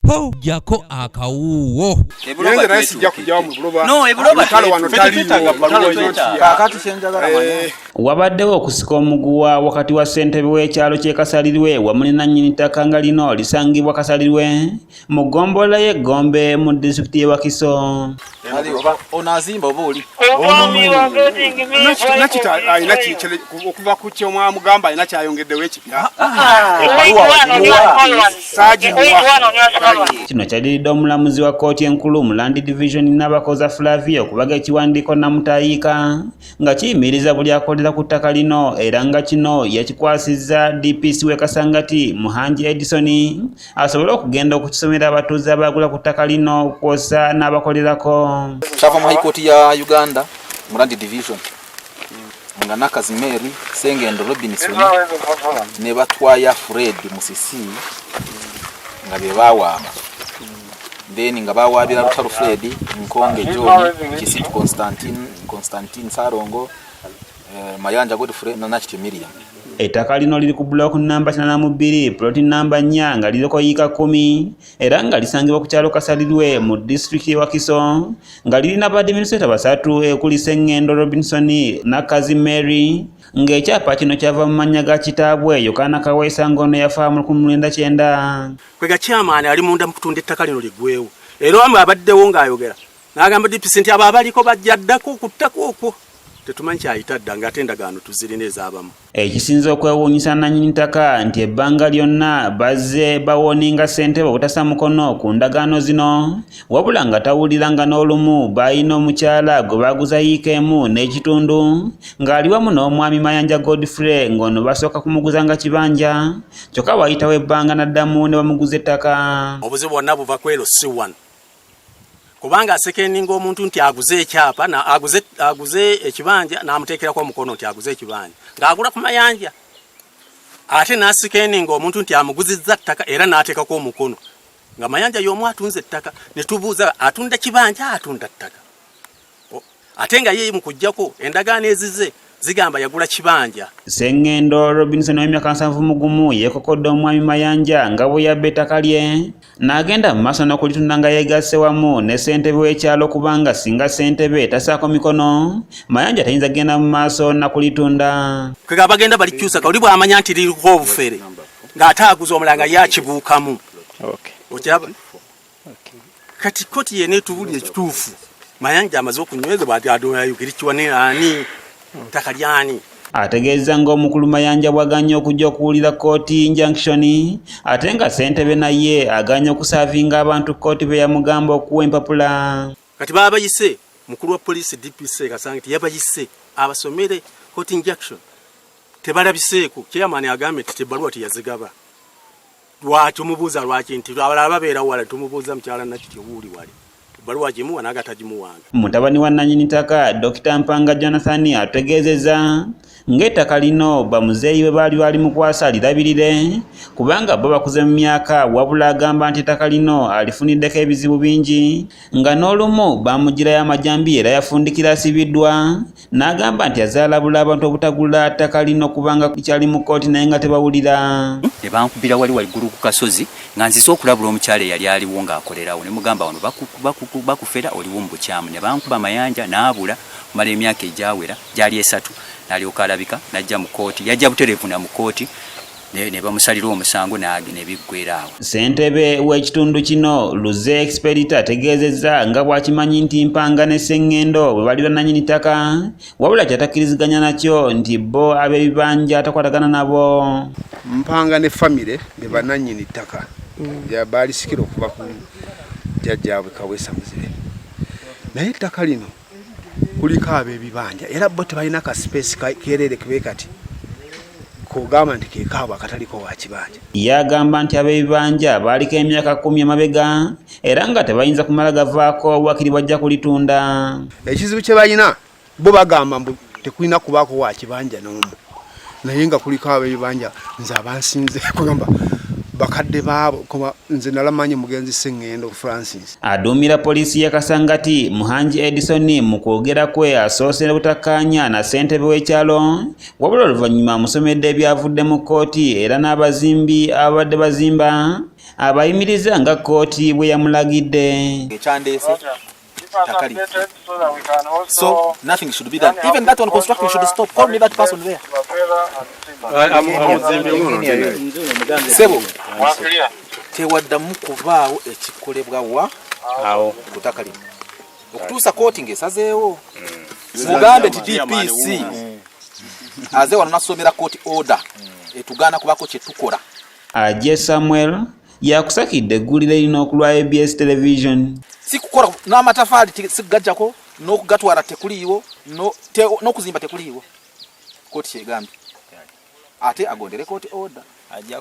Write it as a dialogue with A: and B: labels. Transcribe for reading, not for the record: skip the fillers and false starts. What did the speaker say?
A: po jako akawuwo.
B: Yenze naye sijja kujja mu buloba.
C: No, ebuloba
B: talo wano taliwo.
C: Kakati kyenjagala manye.
D: Wabaddewo okusika omuguwa wakati wa ssentebe w'ekyalo ky'e Kasalirwe wamu ne nannyini ttaka nga lino lisangibwa Kasalirwe mu ggombolola y'Egombe mu disitulikiti y'e Wakiso.
C: Onazimba oba oli.
B: Nakita ayina kikere okuva ku kyo mugamba ayina kyayongeddewo ekipya.
D: Kino kyaliridde omulamuzi wa kkooti enkulu mu Land Division Nabakoza Flavio okubaga ekiwandiiko Namutayiika nga kiyimiriza buli akolera ku ttaka lino era nga kino yakikwasizza DPC w'e Kasangati Muhanji Edison asobole okugenda okukisomera abatuuze abagula ku ttaka lino kwosa n'abakolerako.
C: Kyava mu High Court ya Uganda mu Land Division nga Nakazi Mary Sengendo Robinson ne batwaya Fred Musisi nga bebawaama then nga bawaabira Lutalo Fred Nkonge John Kisitu Constantine Sarongo Mayanja Godfrey na Nakityo Miriam.
D: Ettaka lino liri ku block namba 82 plot namba 4 nga liriko yiika 10 era nga lisangibwa ku kyalo Kasalirwe mu district y'e Wakiso nga lirina badministrator basatu ekuli Sengendo Robinson Nakazi Mary ng'ekyapa kino kyava mu mannya ga kitaabwe Yokaana Kaweesa ng'ono yafa mu 1999.
E: Kwega chairman ali munda mu kutunda ettaka lino ligwewo era omwe abaddewo ng'ayogera n'agamba DPC nti abo abaliko bajja ddako ku ttaka okwo tetumanyi kyayitadda ng'ate endagaano tuzirina ezaabamu.
D: Ekisinza okwewuunyisa nannyini ttaka nti ebbanga lyonna bazze bawoninga ssentebe okutasa mukono ku ndagaano zino wabula nga tawuliranga n'olumu baalina omukyala gwe baaguza yiika emu n'ekitundu ng'ali wamu n'omwami Mayanja Godfrey ng'ono basooka kumuguza nga kibanja kyokka waayitawo ebbanga n'addamu ne bamuguza ettaka.
E: Obuzibu bwonna buva ku ero si wano kubanga asekeninga omuntu nti aguze ekyapa na aguze ekibanja n'amuteekerako omukono nti aguze ekibanja ng'agula ku Mayanja ate n'asikeninga omuntu nti amuguzizza ttaka era n'ateekako omukono nga Mayanja y'omu atunze ettaka ne tubuuza atunda kibanja atunda ttaka ate nga ye mu kujjako endagaano ezize zigamba yagula kibanja.
D: Sengendo Robinson w'emyaka 71 yeekokodde omwami Mayanja nga bwe yabba ettaka lye n'agenda mu maaso n'okulitunda nga yeegasse wamu ne ssentebe w'ekyalo kubanga singa ssentebe tasaako mikono Mayanja tayinza genda mu maaso nakulitunda.
E: Kwega bagenda balikyusa kawuli bw'amanya nti liriko obufere ng'ate aguza omulala nga yakibuukamu. Okiraba? Kati kkooti yenna etubulira ekituufu Mayanja amaze okunywezebwa ati adoyayukirikiwa ne ani ttaka lyani.
D: Ategeeza ng'omukulu Mayanja bw'aganya okujja okuwulira kkooti injunction ate nga ssentebe naye aganya okusaavinga abantu kkooti be yamugamba okuwa empapula.
E: Kati baabayise mukulu wa poliisi DPC Kasanga nti yabayise abasomere kkooti injunction tebalabiseeko chairman agambye nti tebbaluwa teyazigaba. Lwaki tumubuuza lwaki nti abalala babeera wala tumubuuza mukyala Nakityo wuuli wali baluwa jimuwa n'agatagimuwanga.
D: Mutabani wa nannyini ttaka Dr. Mpanga Jonathan ategeezezza ng'ettaka lino bamuzeeyi bwe baali bali mu kwasa lirabirire kubanga bo bakuze mu myaka wabula agamba nti ettaka lino alifuniddeko ebizibu bingi nga n'olumu bamugirayo amajambi era yafundikira asibiddwa n'agamba nti azaalabula abantu obutagula ttaka lino kubanga kyali mu kkooti naye nga tebawulira.
F: Ne bankubira wali waggulu ku kasozi nga nzise okulabula omukyala eyali aliwo ng'akolerawo ne mugamba wano bakufera oliwo mu bukyamu ne bankuba Mayanja n'abula mala emyaka egyawera gyali 3 n'alyoka alabika n'ajja mu kkooti yajja butereevu na mu kkooti ne bamusalira omusango n'ebiggwera awo.
D: Ssentebe w'ekitundu kino Luze Expedita ategeezezza nga bw'akimanyi nti Mpanga ne Sengendo bwe bali bannannyini ttaka wabula kyatakkiriziganya nakyo nti bo ab'ebibanja atakwatagana nabo.
B: Mpanga ne famire be bannannyini ttaka baalisikira okuva ku jjajjaabwe Kaweesa Muzibe naye ettaka lino kuliko ab'ebibanja era bo tebalina ka space kerere kebe kati kugamba nti kekaabwe akataliko wa kibanja.
D: Yagamba nti ab'ebibanja baaliko emyaka 10 emabega era nga tebayinza kumala gavaako wakiri bajja kulitunda.
B: Ekizibu kye balina bo bagamba mbu tekulina kubaako wa kibanja n'omu naye nga kuliko ab'ebibanja nze abansinze kugamba bakadde baabo kuba nze nalamanyi mugenzi Sengendo Francis.
D: Aduumira poliisi ya Kasangati Muhanji Edison mu kwogera kwe asoose butakkaanya na ssentebe w'ekyalo wabula oluvannyuma amusomedde ebyavudde mu kkooti era n'abazimbi abadde bazimba abayimiriza nga kkooti bwe yamulagidde.
C: Ekyandeese takali. So nothing should be done. Even that one construction should stop. Call me that person there. Sebo. Tewaddamu kuvaawo ekikolebwa wa awo kutakali. Okutuusa kooti ng'esazeewo. Mugambe ti DPC. Aze wano nasomera court order. Etugaana kubako kye tukola.
D: Ajje Samuel yakusakidde eggulire lino okulwa ABS television.
C: Si kukola n'amatafaali sigajjako n'okugatwala tekuliiwo n'okuzimba tekuliiwo. Kooti kyegambye. Ate agondere court order.